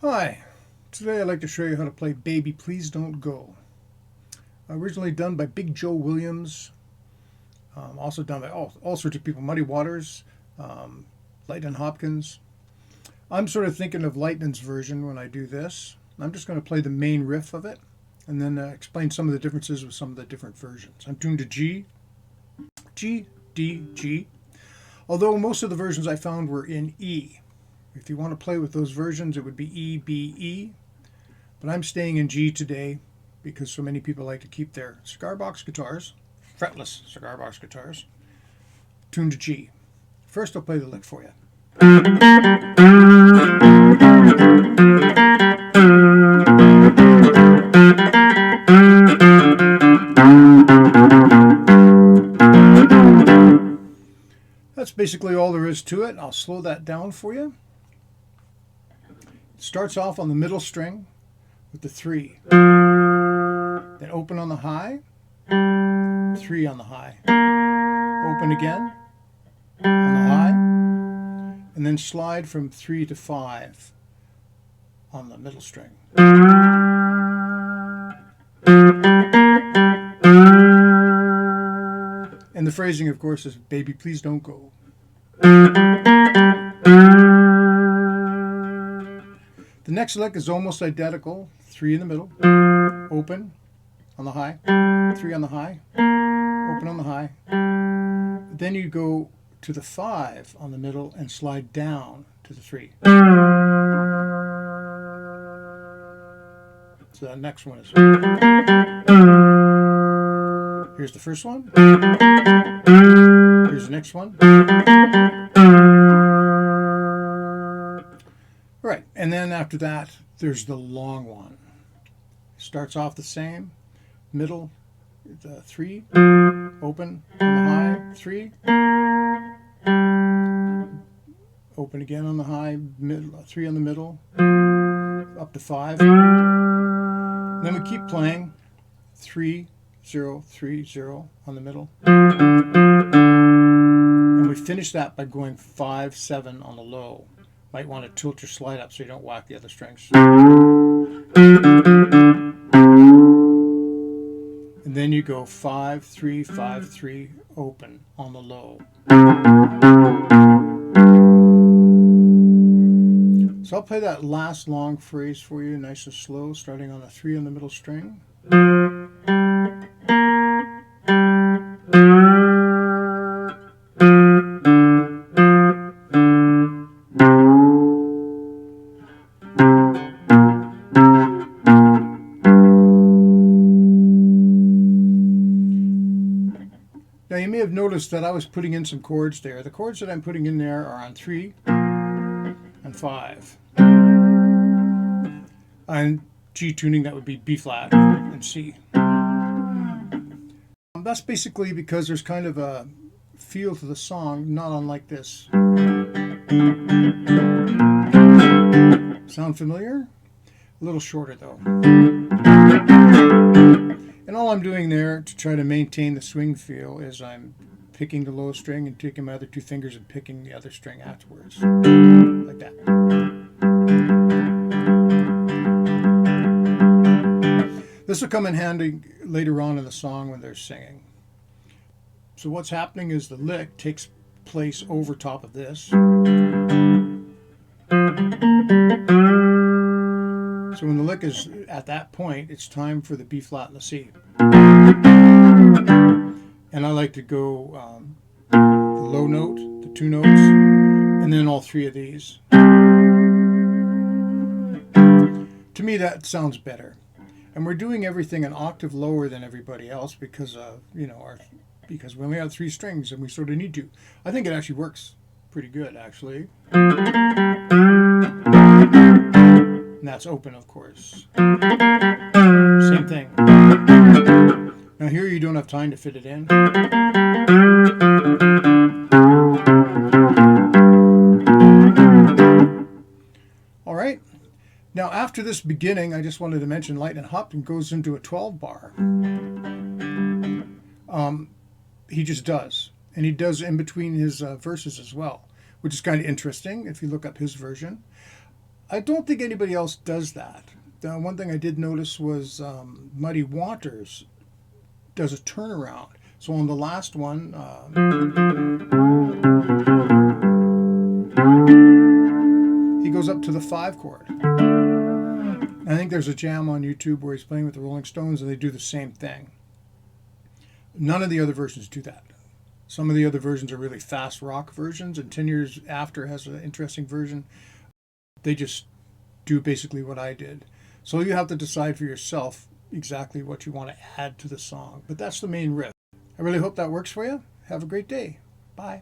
Hi, today I'd like to show you how to play Baby Please Don't Go. Originally done by Big Joe Williams, also done by all sorts of people, Muddy Waters, Lightning Hopkins. I'm sort of thinking of Lightning's version when I do this. I'm just going to play the main riff of it and then explain some of the differences with some of the different versions. I'm tuned to G, G, D, G, although most of the versions I found were in E. If you want to play with those versions, it would be E, B, E. But I'm staying in G today because so many people like to keep their cigar box guitars, fretless cigar box guitars, tuned to G. First, I'll play the lick for you. That's basically all there is to it. I'll slow that down for you. It starts off on the middle string with the 3. Then open on the high, 3 on the high. Open again on the high, and then slide from 3 to 5 on the middle string. And the phrasing, of course, is "Baby, please don't go." The next lick is almost identical. 3 in the middle, open on the high, 3 on the high, open on the high. Then you go to the 5 on the middle and slide down to the 3. So the next one is, here's the first one, here's the next one. Right, and then after that, there's the long one. Starts off the same, middle, the 3, open on the high, 3, open again on the high, middle, 3 on the middle, up to 5. Then we keep playing 3, 0, 3, 0 on the middle. And we finish that by going 5, 7 on the low. Might want to tilt your slide up so you don't whack the other strings. And then you go 5, 3, 5, 3, open on the low. So I'll play that last long phrase for you, nice and slow, starting on the 3 on the middle string. Now you may have noticed that I was putting in some chords there. The chords that I'm putting in there are on 3 and 5. On G tuning, that would be B flat and C. That's basically because there's kind of a feel to the song, not unlike this. Sound familiar? A little shorter though. And all I'm doing there to try to maintain the swing feel is I'm picking the low string and taking my other 2 fingers and picking the other string afterwards. Like that. This will come in handy later on in the song when they're singing. So what's happening is the lick takes place over top of this. So when the lick is at that point, it's time for the B flat and the C. And I like to go the low note, the 2 notes, and then all 3 of these. To me, that sounds better. And we're doing everything an octave lower than everybody else because because we only have 3 strings and we sort of need to. I think it actually works pretty good, actually. And that's open, of course. Same thing. Now here you don't have time to fit it in. All right. Now after this beginning, I just wanted to mention Lightning Hopkins goes into a 12 bar. He just does. And he does in between his verses as well, which is kind of interesting if you look up his version. I don't think anybody else does that. One thing I did notice was Muddy Waters does a turnaround. So on the last one, he goes up to the 5 chord. I think there's a jam on YouTube where he's playing with the Rolling Stones and they do the same thing. None of the other versions do that. Some of the other versions are really fast rock versions, and 10 Years After has an interesting version. They just do basically what I did. So you have to decide for yourself exactly what you want to add to the song. But that's the main riff. I really hope that works for you. Have a great day. Bye.